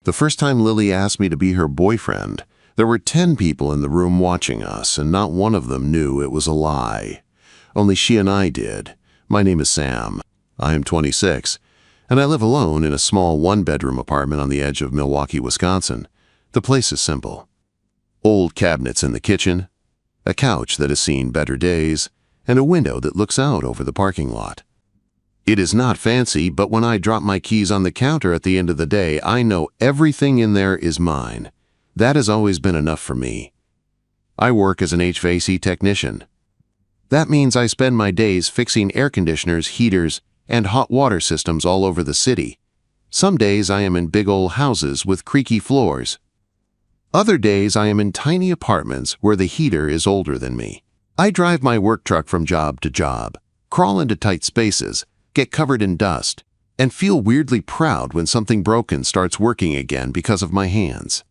The first time Lily asked me to be her boyfriend, there were 10 people in the room watching us, and not one of them knew it was a lie. Only she and I did. My name is Sam. I am 26, and I live alone in a small one-bedroom apartment on the edge of Milwaukee, Wisconsin. The place is simple. Old cabinets in the kitchen, a couch that has seen better days, and a window that looks out over the parking lot. It is not fancy, but when I drop my keys on the counter at the end of the day, I know everything in there is mine. That has always been enough for me. I work as an HVAC technician. That means I spend my days fixing air conditioners, heaters, and hot water systems all over the city. Some days I am in big old houses with creaky floors. Other days I am in tiny apartments where the heater is older than me. I drive my work truck from job to job, crawl into tight spaces, get covered in dust, and feel weirdly proud when something broken starts working again because of my hands.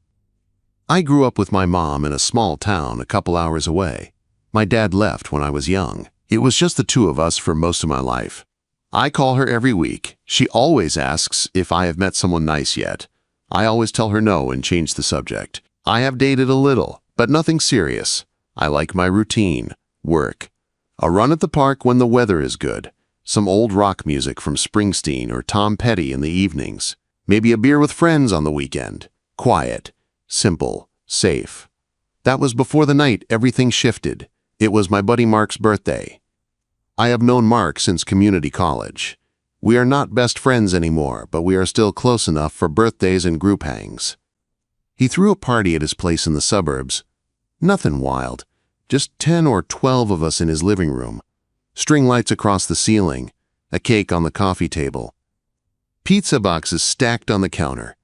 I grew up with my mom in a small town a couple hours away. My dad left when I was young. It was just the two of us for most of my life. I call her every week. She always asks if I have met someone nice yet. I always tell her no and change the subject. I have dated a little, but nothing serious. I like my routine, work, a run at the park when the weather is good, some old rock music from Springsteen or Tom Petty in the evenings, maybe a beer with friends on the weekend. Quiet, simple, safe. That was before the night everything shifted. It was my buddy Mark's birthday. I have known Mark since community college. We are not best friends anymore, but we are still close enough for birthdays and group hangs. He threw a party at his place in the suburbs. Nothing wild, just 10 or 12 of us in his living room. String lights across the ceiling, a cake on the coffee table, pizza boxes stacked on the counter,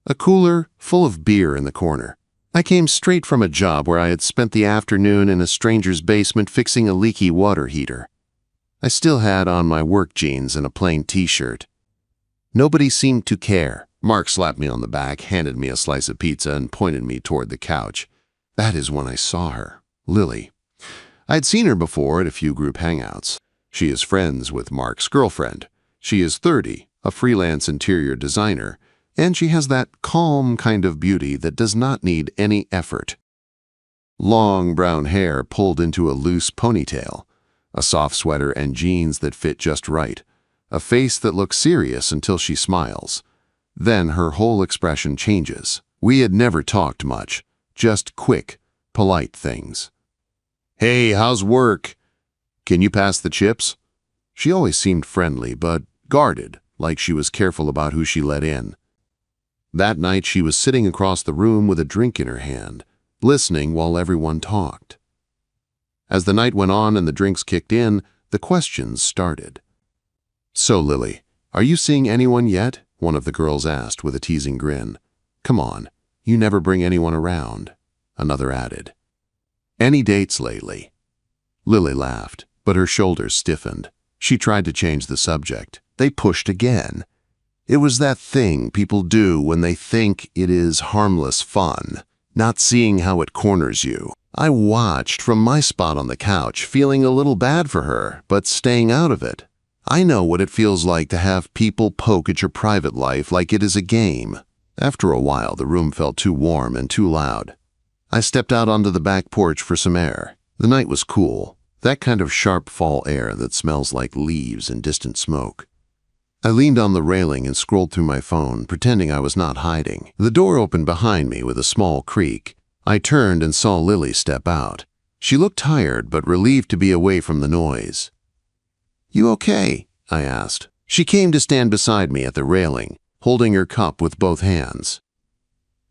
a cooler full of beer in the corner. I came straight from a job where I had spent the afternoon in a stranger's basement fixing a leaky water heater. I still had on my work jeans and a plain t-shirt. Nobody seemed to care. Mark slapped me on the back, handed me a slice of pizza, and pointed me toward the couch. That is when I saw her, Lily. I had seen her before at a few group hangouts. She is friends with Mark's girlfriend. She is 30, a freelance interior designer, and she has that calm kind of beauty that does not need any effort. Long brown hair pulled into a loose ponytail, a soft sweater and jeans that fit just right, a face that looks serious until she smiles. Then her whole expression changes. We had never talked much, just quick, polite things. "Hey, how's work? Can you pass the chips?" She always seemed friendly, but guarded, like she was careful about who she let in. That night she was sitting across the room with a drink in her hand, listening while everyone talked. As the night went on and the drinks kicked in, the questions started. "So, Lily, are you seeing anyone yet?" one of the girls asked with a teasing grin. "Come on, you never bring anyone around," another added. "Any dates lately?" Lily laughed, but her shoulders stiffened. She tried to change the subject. They pushed again. It was that thing people do when they think it is harmless fun, not seeing how it corners you. I watched from my spot on the couch, feeling a little bad for her, but staying out of it. I know what it feels like to have people poke at your private life like it is a game. After a while, the room felt too warm and too loud. I stepped out onto the back porch for some air. The night was cool, that kind of sharp fall air that smells like leaves and distant smoke. I leaned on the railing and scrolled through my phone, pretending I was not hiding. The door opened behind me with a small creak. I turned and saw Lily step out. She looked tired but relieved to be away from the noise. "You okay?" I asked. She came to stand beside me at the railing, holding her cup with both hands.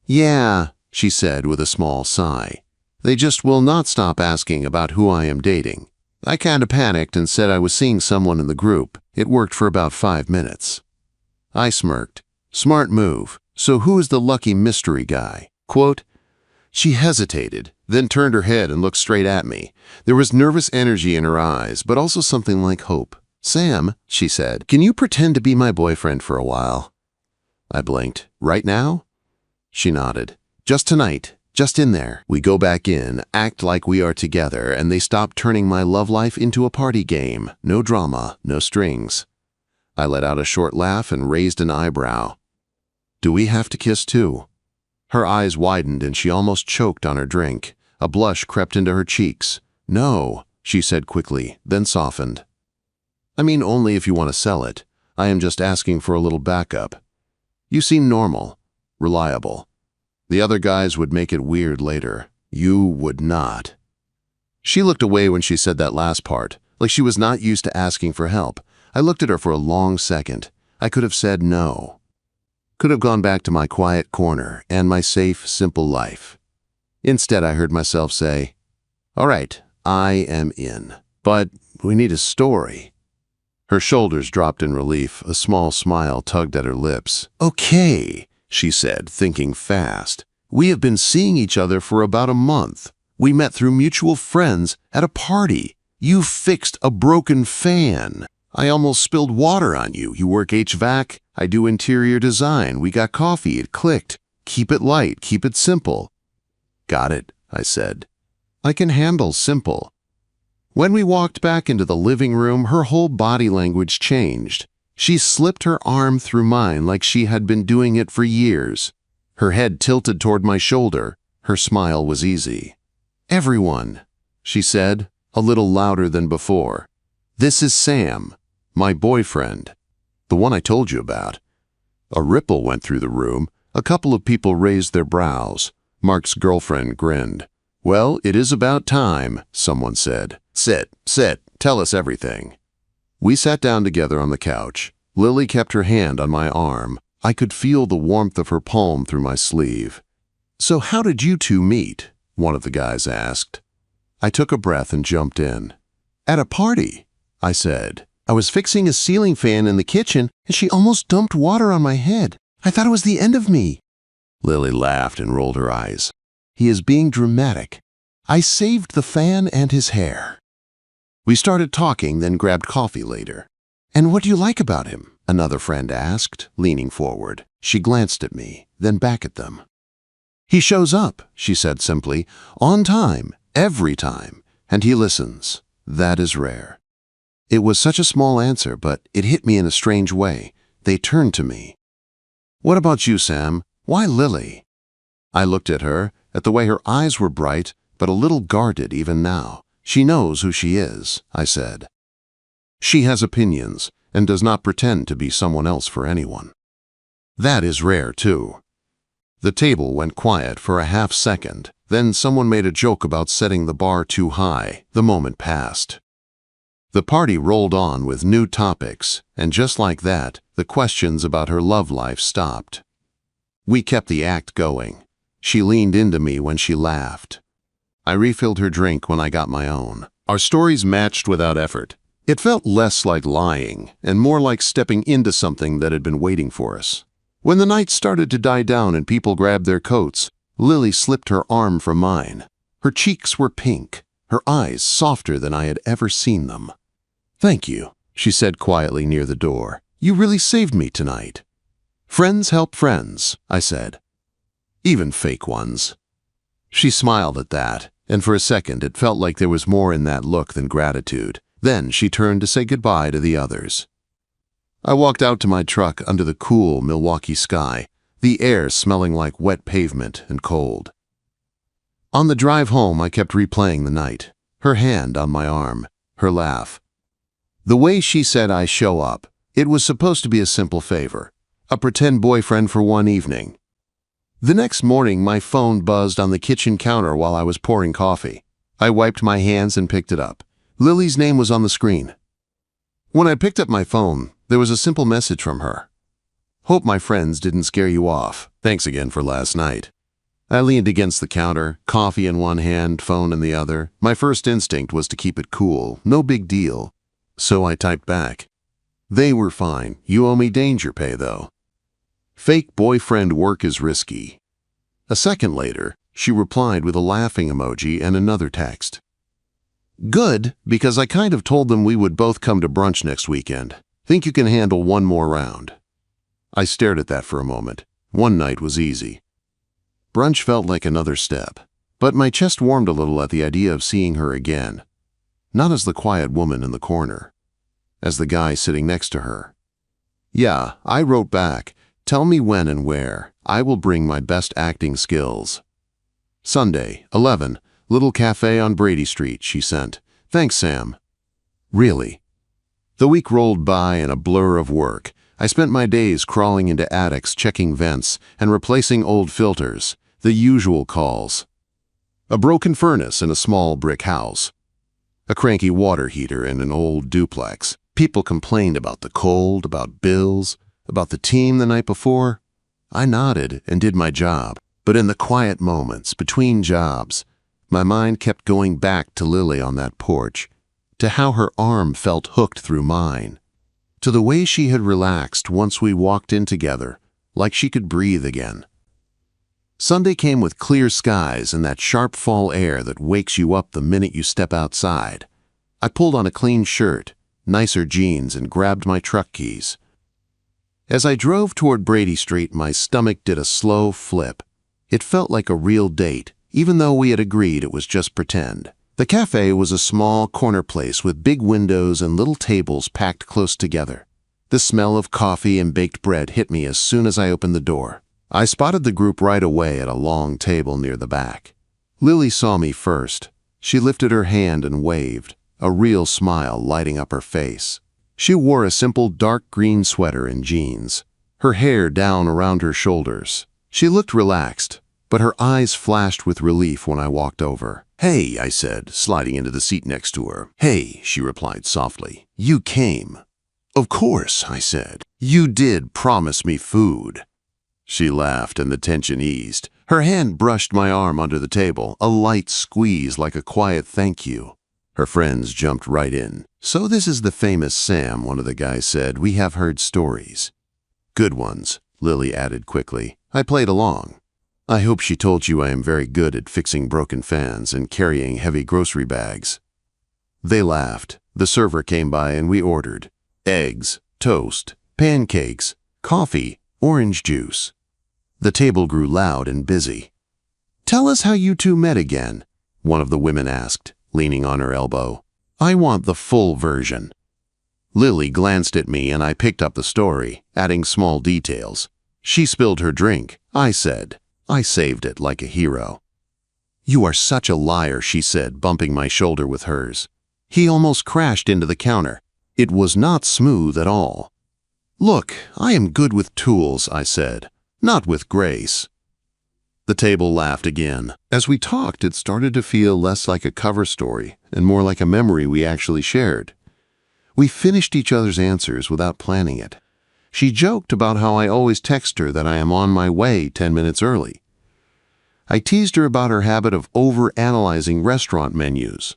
"Yeah," she said with a small sigh. "They just will not stop asking about who I am dating." I kinda panicked and said I was seeing someone in the group. It worked for about 5 minutes. I smirked. Smart move. "So who is the lucky mystery guy?" Quote. She hesitated, then turned her head and looked straight at me. There was nervous energy in her eyes, but also something like hope. "Sam," she said, "can you pretend to be my boyfriend for a while?" I blinked. "Right now?" She nodded. "Just tonight. Just in there. We go back in, act like we are together, and they stop turning my love life into a party game. No drama, no strings." I let out a short laugh and raised an eyebrow. Do we have to kiss too? Her eyes widened and she almost choked on her drink. A blush crept into her cheeks. No, she said quickly, then softened. I mean only if you want to sell it. I am just asking for a little backup. You seem normal, reliable. The other guys would make it weird later. You would not. She looked away when she said that last part, like she was not used to asking for help. I looked at her for a long second. I could have said no. Could have gone back to my quiet corner and my safe, simple life. Instead, I heard myself say, "All right, I am in. But we need a story." Her shoulders dropped in relief. A small smile tugged at her lips. "Okay," she said, thinking fast. "We have been seeing each other for about a month. We met through mutual friends at a party. You fixed a broken fan. I almost spilled water on you. You work HVAC, I do interior design. We got coffee, it clicked. Keep it light, keep it simple." "Got it," I said. "I can handle simple." When we walked back into the living room, her whole body language changed. She slipped her arm through mine like she had been doing it for years. Her head tilted toward my shoulder. Her smile was easy. "Everyone," she said, a little louder than before. "This is Sam, my boyfriend, the one I told you about." A ripple went through the room. A couple of people raised their brows. Mark's girlfriend grinned. "Well, it is about time," someone said. Sit, tell us everything." We sat down together on the couch. Lily kept her hand on my arm. I could feel the warmth of her palm through my sleeve. "So how did you two meet?" one of the guys asked. I took a breath and jumped in. "At a party," I said. "I was fixing a ceiling fan in the kitchen and she almost dumped water on my head. I thought it was the end of me." Lily laughed and rolled her eyes. "He is being dramatic. I saved the fan and his hair." We started talking, then grabbed coffee later. "And what do you like about him?" another friend asked, leaning forward. She glanced at me, then back at them. "He shows up," she said simply, "on time, every time, and he listens. That is rare." It was such a small answer, but it hit me in a strange way. They turned to me. "What about you, Sam? Why Lily?" I looked at her, at the way her eyes were bright, but a little guarded even now. "She knows who she is," I said. "She has opinions and does not pretend to be someone else for anyone." That is rare, too. The table went quiet for a half second. Then someone made a joke about setting the bar too high. The moment passed. The party rolled on with new topics, and just like that, the questions about her love life stopped. We kept the act going. She leaned into me when she laughed. I refilled her drink when I got my own. Our stories matched without effort. It felt less like lying and more like stepping into something that had been waiting for us. When the night started to die down and people grabbed their coats, Lily slipped her arm from mine. Her cheeks were pink, her eyes softer than I had ever seen them. "Thank you," she said quietly near the door. "You really saved me tonight." "Friends help friends," I said. "Even fake ones." She smiled at that, and for a second it felt like there was more in that look than gratitude. Then she turned to say goodbye to the others. I walked out to my truck under the cool Milwaukee sky, the air smelling like wet pavement and cold. On the drive home, I kept replaying the night, her hand on my arm, her laugh. The way she said I show up, it was supposed to be a simple favor, a pretend boyfriend for one evening. The next morning, my phone buzzed on the kitchen counter while I was pouring coffee. I wiped my hands and picked it up. Lily's name was on the screen. When I picked up my phone, there was a simple message from her. "Hope my friends didn't scare you off. Thanks again for last night." I leaned against the counter, coffee in one hand, phone in the other. My first instinct was to keep it cool, no big deal. So I typed back, "They were fine. You owe me danger pay, though. Fake boyfriend work is risky." A second later, she replied with a laughing emoji and another text. "Good, because I kind of told them we would both come to brunch next weekend. Think you can handle one more round?" I stared at that for a moment. One night was easy. Brunch felt like another step, but my chest warmed a little at the idea of seeing her again. Not as the quiet woman in the corner, as the guy sitting next to her. Yeah, I wrote back, Tell me when and where. I will bring my best acting skills. Sunday, 11, little cafe on Brady Street, she sent. Thanks, Sam. Really? The week rolled by in a blur of work. I spent my days crawling into attics, checking vents, and replacing old filters. The usual calls. A broken furnace in a small brick house. A cranky water heater in an old duplex. People complained about the cold, about bills, about the team the night before. I nodded and did my job, but in the quiet moments between jobs, my mind kept going back to Lily on that porch, to how her arm felt hooked through mine, to the way she had relaxed once we walked in together, like she could breathe again. Sunday came with clear skies and that sharp fall air that wakes you up the minute you step outside. I pulled on a clean shirt, nicer jeans, and grabbed my truck keys. As I drove toward Brady Street, my stomach did a slow flip. It felt like a real date, even though we had agreed it was just pretend. The cafe was a small corner place with big windows and little tables packed close together. The smell of coffee and baked bread hit me as soon as I opened the door. I spotted the group right away at a long table near the back. Lily saw me first. She lifted her hand and waved, a real smile lighting up her face. She wore a simple dark green sweater and jeans, her hair down around her shoulders. She looked relaxed, but her eyes flashed with relief when I walked over. "Hey," I said, sliding into the seat next to her. "Hey," she replied softly. "You came." "Of course," I said. "You did promise me food." She laughed and the tension eased. Her hand brushed my arm under the table, a light squeeze like a quiet thank you. Her friends jumped right in. "So this is the famous Sam," one of the guys said. "We have heard stories." "Good ones," Lily added quickly. I played along. "I hope she told you I am very good at fixing broken fans and carrying heavy grocery bags." They laughed. The server came by and we ordered eggs, toast, pancakes, coffee, orange juice. The table grew loud and busy. "Tell us how you two met again," one of the women asked, leaning on her elbow. "I want the full version." Lily glanced at me and I picked up the story, adding small details. She spilled her drink. I said, "I saved it like a hero." "You are such a liar," she said, bumping my shoulder with hers. He almost crashed into the counter. It was not smooth at all. "Look, I am good with tools," I said, "not with grace." The table laughed again. As we talked, it started to feel less like a cover story and more like a memory we actually shared. We finished each other's answers without planning it. She joked about how I always text her that I am on my way 10 minutes early. I teased her about her habit of over-analyzing restaurant menus.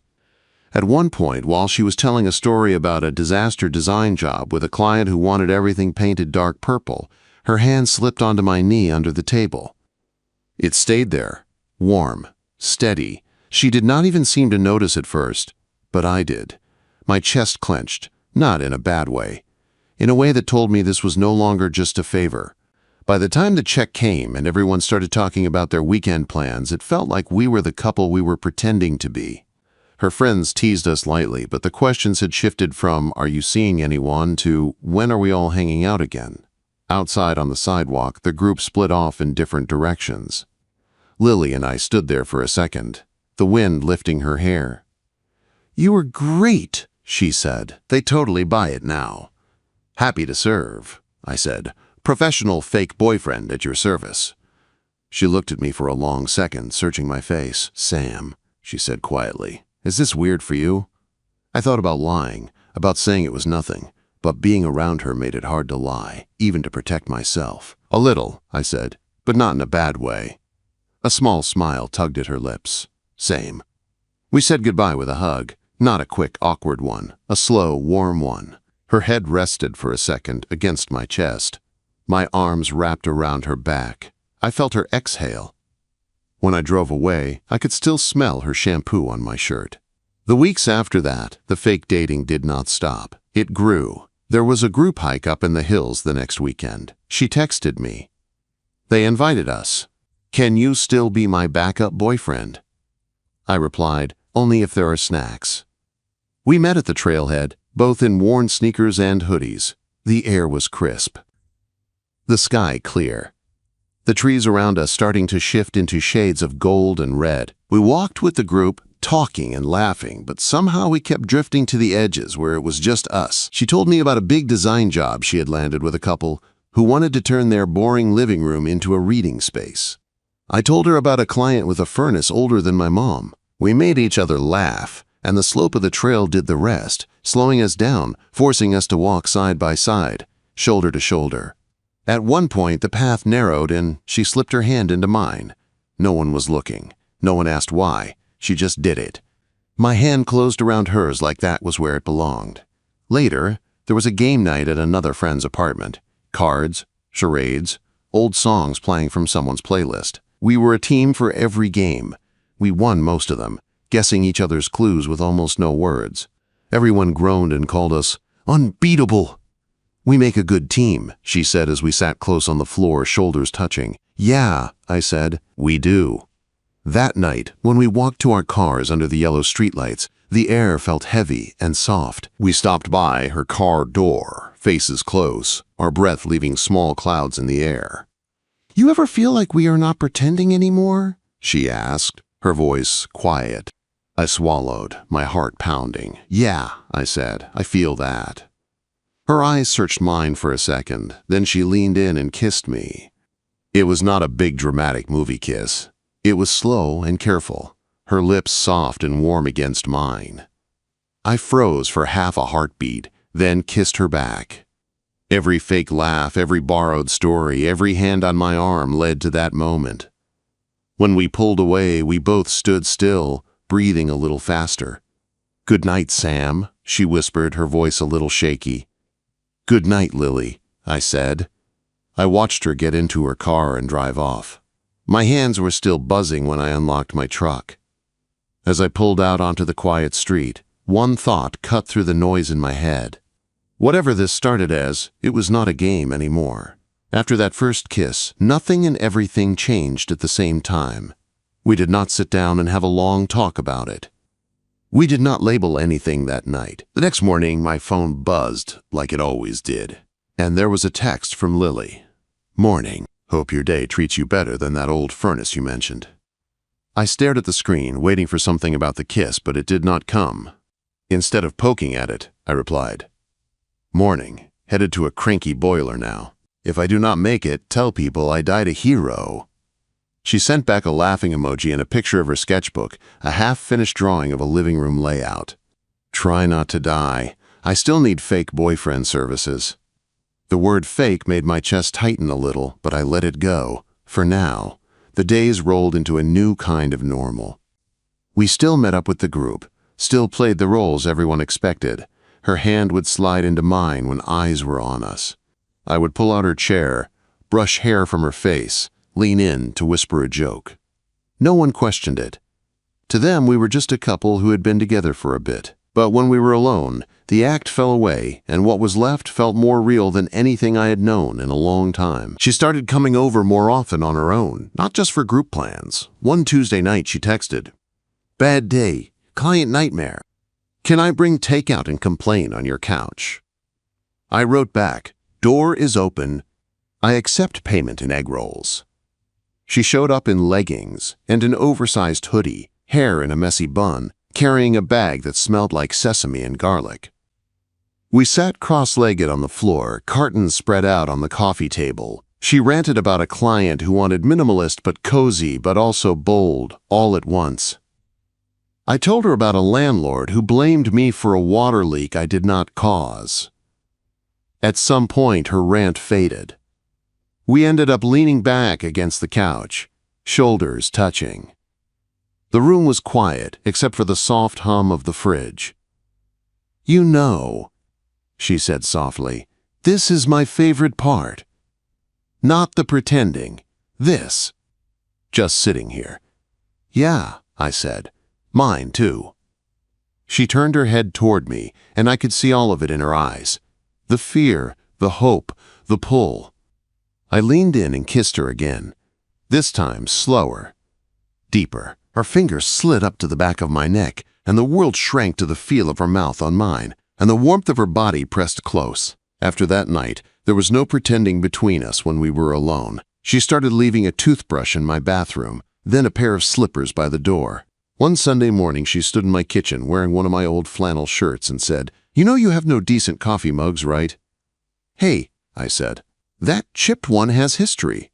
At one point, while she was telling a story about a disaster design job with a client who wanted everything painted dark purple, her hand slipped onto my knee under the table. It stayed there, warm, steady. She did not even seem to notice at first, but I did. My chest clenched, not in a bad way, in a way that told me this was no longer just a favor. By the time the check came and everyone started talking about their weekend plans, it felt like we were the couple we were pretending to be. Her friends teased us lightly, but the questions had shifted from, "Are you seeing anyone?" to, "When are we all hanging out again?" Outside on the sidewalk, the group split off in different directions. Lily and I stood there for a second, the wind lifting her hair. "You were great," she said. "They totally buy it now." "Happy to serve," I said. "Professional fake boyfriend at your service." She looked at me for a long second, searching my face. "Sam," she said quietly, "is this weird for you?" I thought about lying, about saying it was nothing, but being around her made it hard to lie, even to protect myself. "A little," I said, "but not in a bad way." A small smile tugged at her lips. "Same." We said goodbye with a hug, not a quick, awkward one, a slow, warm one. Her head rested for a second against my chest. My arms wrapped around her back. I felt her exhale. When I drove away, I could still smell her shampoo on my shirt. The weeks after that, the fake dating did not stop. It grew. There was a group hike up in the hills the next weekend. She texted me. They invited us. "Can you still be my backup boyfriend?" I replied, "Only if there are snacks." We met at the trailhead, both in worn sneakers and hoodies. The air was crisp. the sky clear. The trees around us starting to shift into shades of gold and red. We walked with the group, talking and laughing, but somehow we kept drifting to the edges where it was just us. She told me about a big design job she had landed with a couple who wanted to turn their boring living room into a reading space. I told her about a client with a furnace older than my mom. We made each other laugh, and the slope of the trail did the rest, slowing us down, forcing us to walk side by side, shoulder to shoulder. At one point, the path narrowed and she slipped her hand into mine. No one was looking. No one asked why. She just did it. My hand closed around hers like that was where it belonged. Later, there was a game night at another friend's apartment. Cards, charades, old songs playing from someone's playlist. We were a team for every game. We won most of them, guessing each other's clues with almost no words. Everyone groaned and called us unbeatable. We make a good team, she said as we sat close on the floor, shoulders touching. Yeah, I said, we do. That night, when we walked to our cars under the yellow streetlights, the air felt heavy and soft. We stopped by her car door, faces close, our breath leaving small clouds in the air. You ever feel like we are not pretending anymore? She asked, her voice quiet. I swallowed, my heart pounding. Yeah, I said, I feel that. Her eyes searched mine for a second, then she leaned in and kissed me. It was not a big dramatic movie kiss. It was slow and careful, her lips soft and warm against mine. I froze for half a heartbeat, then kissed her back. Every fake laugh, every borrowed story, every hand on my arm led to that moment. When we pulled away, we both stood still, breathing a little faster. Good night, Sam, she whispered, her voice a little shaky. Good night, Lily, I said. I watched her get into her car and drive off. My hands were still buzzing when I unlocked my truck. As I pulled out onto the quiet street, one thought cut through the noise in my head. Whatever this started as, it was not a game anymore. After that first kiss, nothing and everything changed at the same time. We did not sit down and have a long talk about it. We did not label anything that night. The next morning, my phone buzzed like it always did. And there was a text from Lily. Morning. Hope your day treats you better than that old furnace you mentioned. I stared at the screen, waiting for something about the kiss, but it did not come. Instead of poking at it, I replied. Morning. Headed to a cranky boiler now. If I do not make it, tell people I died a hero. She sent back a laughing emoji and a picture of her sketchbook, a half-finished drawing of a living room layout. Try not to die. I still need fake boyfriend services. The word fake made my chest tighten a little, but I let it go. For now, the days rolled into a new kind of normal. We still met up with the group, still played the roles everyone expected. Her hand would slide into mine when eyes were on us. I would pull out her chair, brush hair from her face, lean in to whisper a joke. No one questioned it. To them, we were just a couple who had been together for a bit. But when we were alone, the act fell away, and what was left felt more real than anything I had known in a long time. She started coming over more often on her own, not just for group plans. One Tuesday night, she texted, "Bad day, client nightmare. Can I bring takeout and complain on your couch?" I wrote back, "Door is open. I accept payment in egg rolls." She showed up in leggings and an oversized hoodie, hair in a messy bun, carrying a bag that smelled like sesame and garlic. We sat cross-legged on the floor, cartons spread out on the coffee table. She ranted about a client who wanted minimalist but cozy but also bold, all at once. I told her about a landlord who blamed me for a water leak I did not cause. At some point, her rant faded. We ended up leaning back against the couch, shoulders touching. The room was quiet, except for the soft hum of the fridge. "You know," she said softly, "this is my favorite part. Not the pretending. This. Just sitting here." "Yeah," I said. "Mine, too." She turned her head toward me, and I could see all of it in her eyes. The fear, the hope, the pull. I leaned in and kissed her again. This time, slower, deeper. Her fingers slid up to the back of my neck, and the world shrank to the feel of her mouth on mine, and the warmth of her body pressed close. After that night, There was no pretending between us when we were alone. She started leaving a toothbrush in my bathroom, then a pair of slippers by the door. One Sunday morning, she stood in my kitchen wearing one of my old flannel shirts and said, "You know you have no decent coffee mugs, right?" "Hey," I said, "that chipped one has history."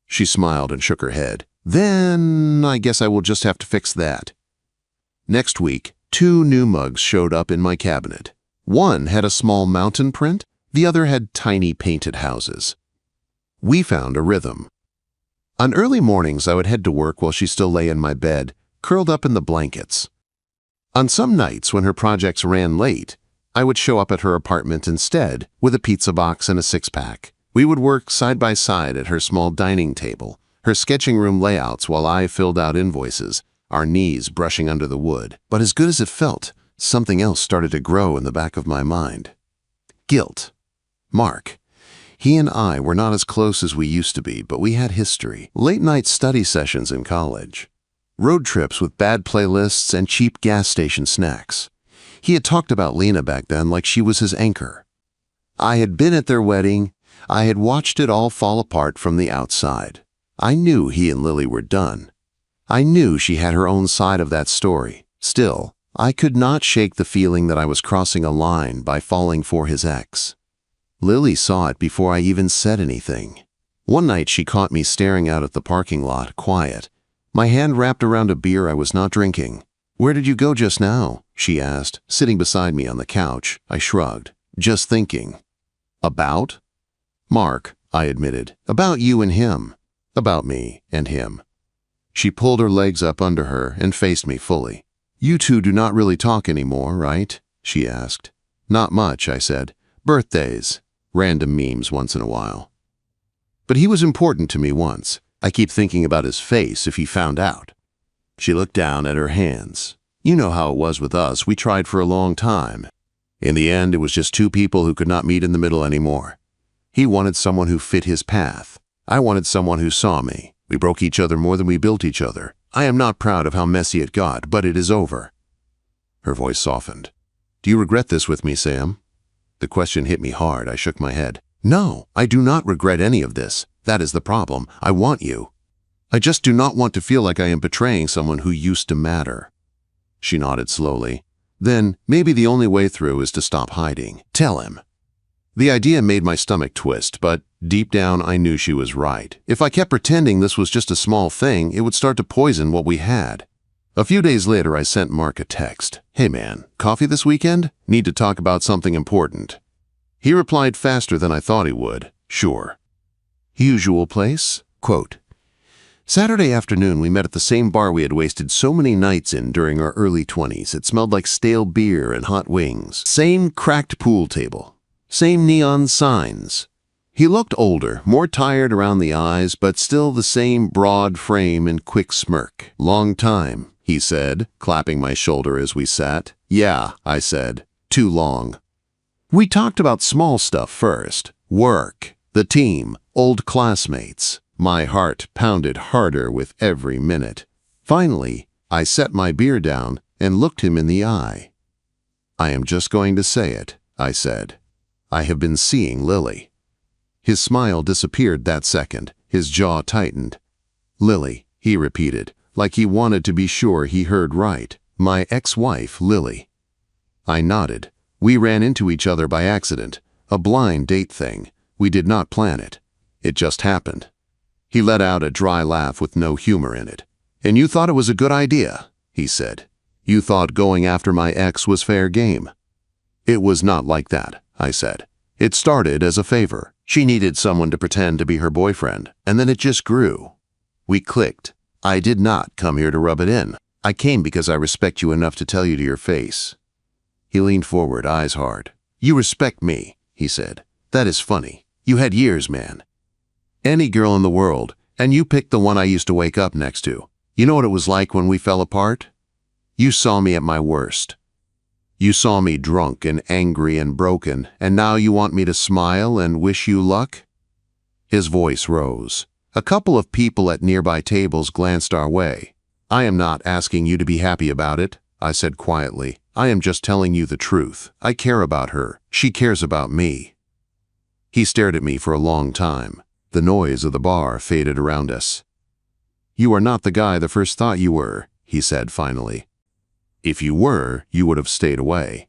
She smiled and shook her head. "Then I guess I will just have to fix that." Next week, 2 new mugs showed up in my cabinet. One had a small mountain print, the other had tiny painted houses. We found a rhythm. On early mornings, I would head to work while she still lay in my bed, curled up in the blankets. On some nights when her projects ran late, I would show up at her apartment instead with a pizza box and a 6-pack. We would work side by side at her small dining table, her sketching room layouts while I filled out invoices, our knees brushing under the wood. But as good as it felt, something else started to grow in the back of my mind. Guilt. Mark. He and I were not as close as we used to be, but we had history. Late-night study sessions in college. Road trips with bad playlists and cheap gas station snacks. He had talked about Lena back then like she was his anchor. I had been at their wedding. I had watched it all fall apart from the outside. I knew he and Lily were done. I knew she had her own side of that story. Still, I could not shake the feeling that I was crossing a line by falling for his ex. Lily saw it before I even said anything. One night she caught me staring out at the parking lot, quiet, my hand wrapped around a beer I was not drinking. "Where did you go just now?" she asked, sitting beside me on the couch. I shrugged. "Just thinking." "About?" "Mark," I admitted. "About you and him." "About me and him." She pulled her legs up under her and faced me fully. "You two do not really talk anymore, right?" she asked. "Not much," I said. "Birthdays. Random memes once in a while. But he was important to me once. I keep thinking about his face if he found out." She looked down at her hands. "You know how it was with us. We tried for a long time. In the end, it was just 2 people who could not meet in the middle anymore. He wanted someone who fit his path. I wanted someone who saw me. We broke each other more than we built each other. I am not proud of how messy it got, but it is over." Her voice softened. "Do you regret this with me, Sam?" The question hit me hard. I shook my head. "No, I do not regret any of this. That is the problem. I want you. I just do not want to feel like I am betraying someone who used to matter." She nodded slowly. "Then maybe the only way through is to stop hiding. Tell him." The idea made my stomach twist, but deep down I knew she was right. If I kept pretending this was just a small thing, it would start to poison what we had. A few days later, I sent Mark a text. "Hey man, coffee this weekend? Need to talk about something important." He replied faster than I thought he would. "Sure." Usual place? Quote, "Saturday afternoon, we met at the same bar we had wasted so many nights in during our early 20s. It smelled like stale beer and hot wings. Same cracked pool table. Same neon signs." He looked older, more tired around the eyes, but still the same broad frame and quick smirk. "Long time," he said, clapping my shoulder as we sat. "Yeah," I said. "Too long." We talked about small stuff first. Work, the team, old classmates. My heart pounded harder with every minute. Finally, I set my beer down and looked him in the eye. "I am just going to say it," I said. "I have been seeing Lily." His smile disappeared that second. His jaw tightened. "Lily," he repeated, like he wanted to be sure he heard right. "My ex-wife, Lily." I nodded. We ran into each other by accident. A blind date thing. We did not plan it. It just happened. He let out a dry laugh with no humor in it. "And you thought it was a good idea," he said. "You thought going after my ex was fair game." "It was not like that," I said. "It started as a favor. She needed someone to pretend to be her boyfriend, and then it just grew." We clicked. "I did not come here to rub it in. I came because I respect you enough to tell you to your face." He leaned forward, eyes hard. "You respect me," he said. "That is funny. You had years, man. Any girl in the world, and you picked the one I used to wake up next to. You know what it was like when we fell apart? You saw me at my worst. You saw me drunk and angry and broken, and now you want me to smile and wish you luck?" His voice rose. A couple of people at nearby tables glanced our way. "I am not asking you to be happy about it," I said quietly. "I am just telling you the truth. I care about her. She cares about me." He stared at me for a long time. The noise of the bar faded around us. "You are not the guy the first thought you were," he said finally. "If you were, you would have stayed away."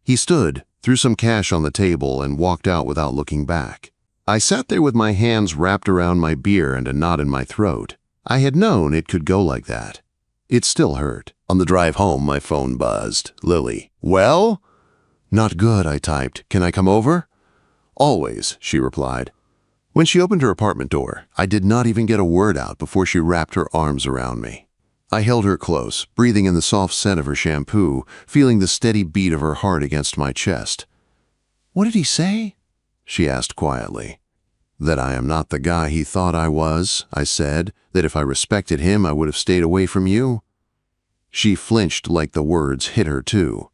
He stood, threw some cash on the table, and walked out without looking back. I sat there with my hands wrapped around my beer and a knot in my throat. I had known it could go like that. It still hurt. On the drive home, my phone buzzed. Lily. "Well?" "Not good," I typed. "Can I come over?" "Always," she replied. When she opened her apartment door, I did not even get a word out before she wrapped her arms around me. I held her close, breathing in the soft scent of her shampoo, feeling the steady beat of her heart against my chest. "What did he say?" she asked quietly. "That I am not the guy he thought I was," I said. "That if I respected him, I would have stayed away from you." She flinched like the words hit her too.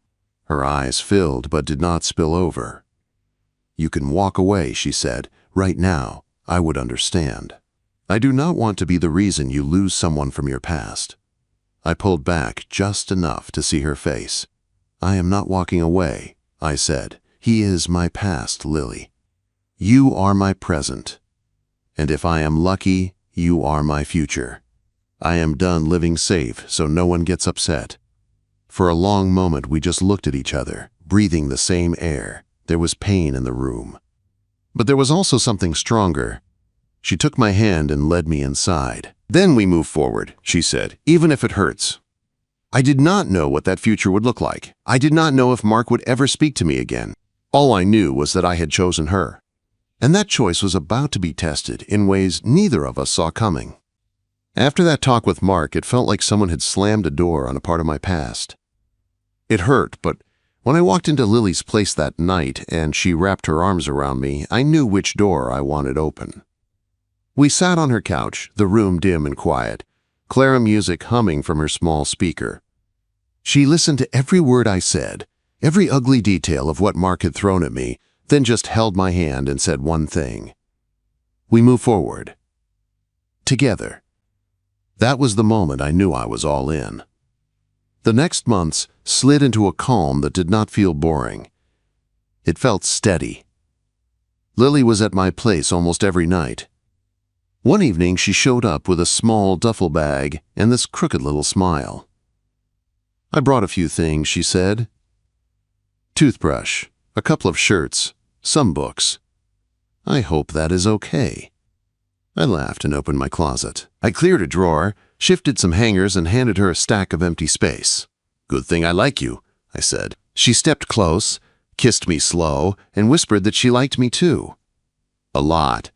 Her eyes filled but did not spill over. "You can walk away," she said. "Right now, I would understand. I do not want to be the reason you lose someone from your past." I pulled back just enough to see her face. "I am not walking away," I said. "He is my past, Lily. You are my present. And if I am lucky, you are my future. I am done living safe so no one gets upset." For a long moment we just looked at each other, breathing the same air. There was pain in the room. But there was also something stronger. She took my hand and led me inside. "Then we move forward," she said, "even if it hurts." I did not know what that future would look like. I did not know if Mark would ever speak to me again. All I knew was that I had chosen her. And that choice was about to be tested in ways neither of us saw coming. After that talk with Mark, it felt like someone had slammed a door on a part of my past. It hurt, but when I walked into Lily's place that night and she wrapped her arms around me, I knew which door I wanted open. We sat on her couch, the room dim and quiet, Clara music humming from her small speaker. She listened to every word I said, every ugly detail of what Mark had thrown at me, then just held my hand and said one thing. "We move forward. Together." That was the moment I knew I was all in. The next months slid into a calm that did not feel boring. It felt steady. Lily was at my place almost every night. One evening she showed up with a small duffel bag and this crooked little smile. "I brought a few things," she said. "Toothbrush, a couple of shirts, some books. I hope that is okay." I laughed and opened my closet. I cleared a drawer, shifted some hangers, and handed her a stack of empty space. "Good thing I like you," I said. She stepped close, kissed me slow, and whispered that she liked me too. A lot.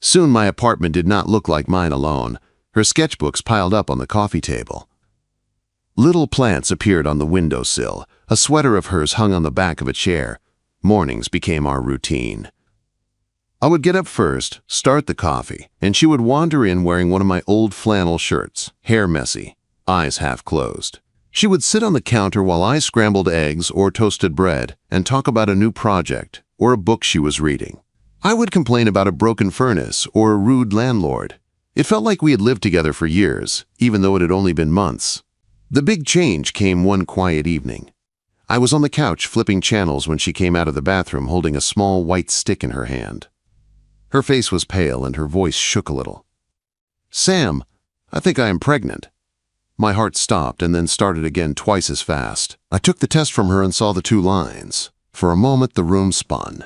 Soon my apartment did not look like mine alone. Her sketchbooks piled up on the coffee table. Little plants appeared on the windowsill. A sweater of hers hung on the back of a chair. Mornings became our routine. I would get up first, start the coffee, and she would wander in wearing one of my old flannel shirts, hair messy, eyes half closed. She would sit on the counter while I scrambled eggs or toasted bread and talk about a new project or a book she was reading. I would complain about a broken furnace or a rude landlord. It felt like we had lived together for years, even though it had only been months. The big change came one quiet evening. I was on the couch flipping channels when she came out of the bathroom holding a small white stick in her hand. Her face was pale and her voice shook a little. "Sam, I think I am pregnant." My heart stopped and then started again twice as fast. I took the test from her and saw the 2 lines. For a moment, the room spun.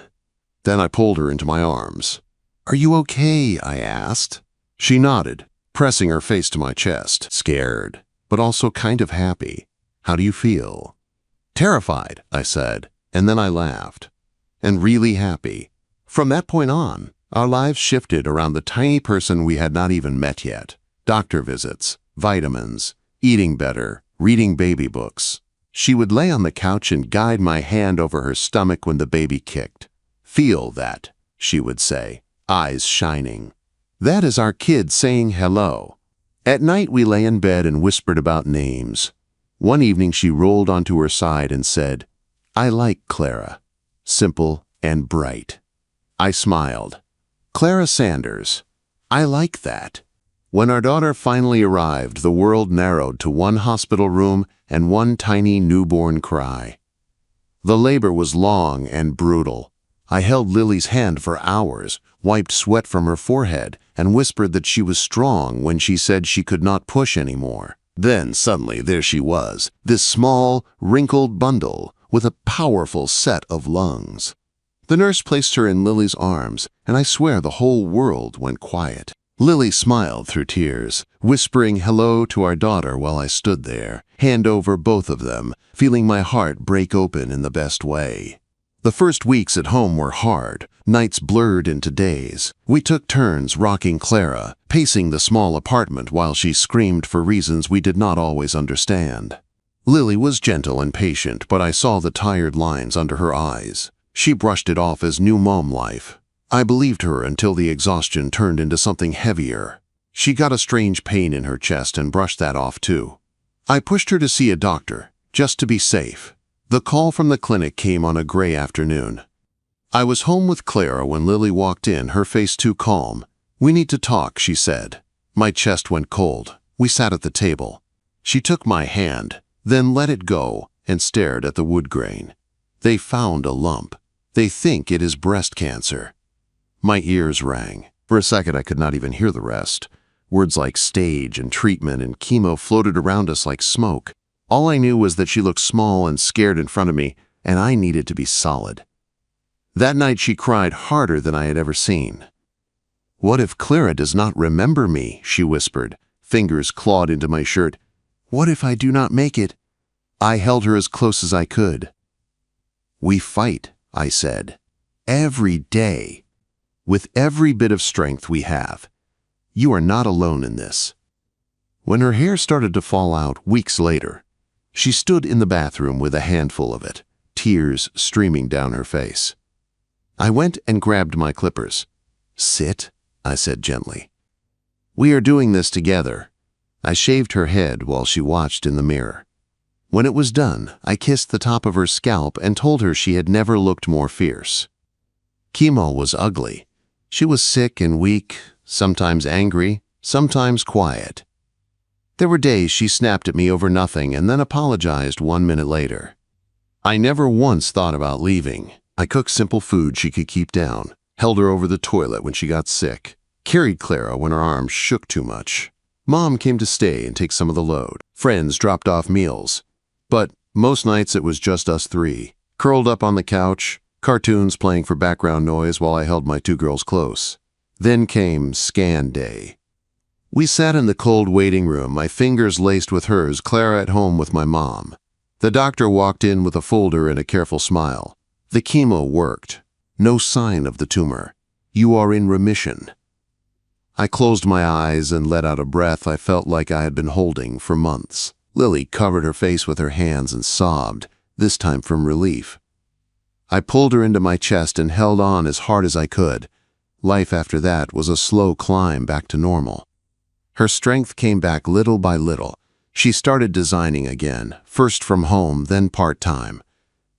Then I pulled her into my arms. "Are you okay?" I asked. She nodded, pressing her face to my chest, scared, but also kind of happy. "How do you feel?" "Terrified," I said, and then I laughed. "And really happy." From that point on, our lives shifted around the tiny person we had not even met yet. Doctor visits, vitamins, eating better, reading baby books. She would lay on the couch and guide my hand over her stomach when the baby kicked. "Feel that," she would say, eyes shining. "That is our kid saying hello." At night we lay in bed and whispered about names. One evening she rolled onto her side and said, "I like Clara. Simple and bright." I smiled. "Clara Sanders. I like that." When our daughter finally arrived, the world narrowed to one hospital room and one tiny newborn cry. The labor was long and brutal. I held Lily's hand for hours, wiped sweat from her forehead, and whispered that she was strong when she said she could not push anymore. Then suddenly there she was, this small, wrinkled bundle with a powerful set of lungs. The nurse placed her in Lily's arms, and I swear the whole world went quiet. Lily smiled through tears, whispering hello to our daughter while I stood there, hand over both of them, feeling my heart break open in the best way. The first weeks at home were hard, nights blurred into days. We took turns rocking Clara, pacing the small apartment while she screamed for reasons we did not always understand. Lily was gentle and patient, but I saw the tired lines under her eyes. She brushed it off as new mom life. I believed her until the exhaustion turned into something heavier. She got a strange pain in her chest and brushed that off too. I pushed her to see a doctor, just to be safe. The call from the clinic came on a gray afternoon. I was home with Clara when Lily walked in, her face too calm. "We need to talk," she said. My chest went cold. We sat at the table. She took my hand, then let it go and stared at the wood grain. "They found a lump. They think it is breast cancer." My ears rang. For a second, I could not even hear the rest. Words like stage and treatment and chemo floated around us like smoke. All I knew was that she looked small and scared in front of me, and I needed to be solid. That night she cried harder than I had ever seen. "What if Clara does not remember me?" she whispered, fingers clawed into my shirt. "What if I do not make it?" I held her as close as I could. "We fight," I said, "every day, with every bit of strength we have. You are not alone in this." When her hair started to fall out weeks later, she stood in the bathroom with a handful of it, tears streaming down her face. I went and grabbed my clippers. "Sit," I said gently. "We are doing this together." I shaved her head while she watched in the mirror. When it was done, I kissed the top of her scalp and told her she had never looked more fierce. Chemo was ugly. She was sick and weak, sometimes angry, sometimes quiet. There were days she snapped at me over nothing and then apologized 1 minute later. I never once thought about leaving. I cooked simple food she could keep down, held her over the toilet when she got sick, carried Clara when her arms shook too much. Mom came to stay and take some of the load. Friends dropped off meals. But most nights it was just us three, curled up on the couch, cartoons playing for background noise while I held my two girls close. Then came scan day. We sat in the cold waiting room, my fingers laced with hers, Clara at home with my mom. The doctor walked in with a folder and a careful smile. "The chemo worked. No sign of the tumor. You are in remission." I closed my eyes and let out a breath I felt like I had been holding for months. Lily covered her face with her hands and sobbed, this time from relief. I pulled her into my chest and held on as hard as I could. Life after that was a slow climb back to normal. Her strength came back little by little. She started designing again, first from home, then part-time.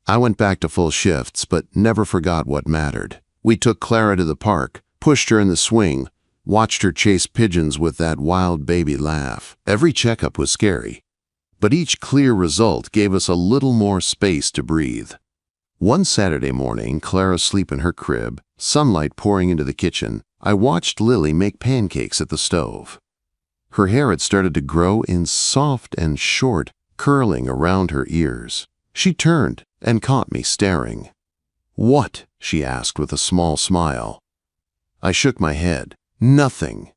I went back to full shifts, but never forgot what mattered. We took Clara to the park, pushed her in the swing, watched her chase pigeons with that wild baby laugh. Every checkup was scary, but each clear result gave us a little more space to breathe. One Saturday morning, Clara asleep in her crib, sunlight pouring into the kitchen, I watched Lily make pancakes at the stove. Her hair had started to grow in soft and short, curling around her ears. She turned and caught me staring. "What?" she asked with a small smile. I shook my head. "Nothing.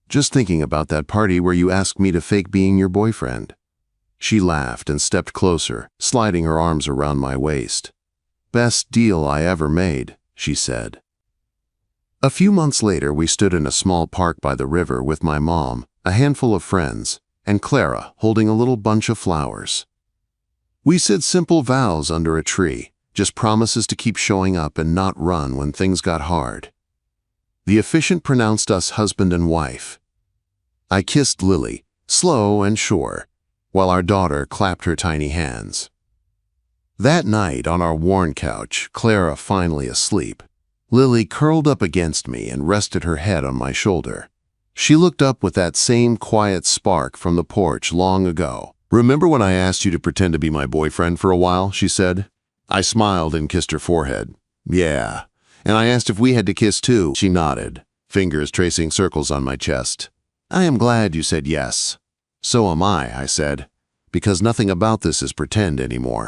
Just thinking about that party where you asked me to fake being your boyfriend." She laughed and stepped closer, sliding her arms around my waist. "Best deal I ever made," she said. A few months later, we stood in a small park by the river with my mom, a handful of friends, and Clara holding a little bunch of flowers. We said simple vows under a tree, just promises to keep showing up and not run when things got hard. The officiant pronounced us husband and wife. I kissed Lily, slow and sure, while our daughter clapped her tiny hands. That night on our worn couch, Clara finally asleep, Lily curled up against me and rested her head on my shoulder. She looked up with that same quiet spark from the porch long ago. "Remember when I asked you to pretend to be my boyfriend for a while?" she said. I smiled and kissed her forehead. Yeah. And I asked if we had to kiss too. She nodded, fingers tracing circles on my chest. I am glad you said yes. So am I said, because nothing about this is pretend anymore.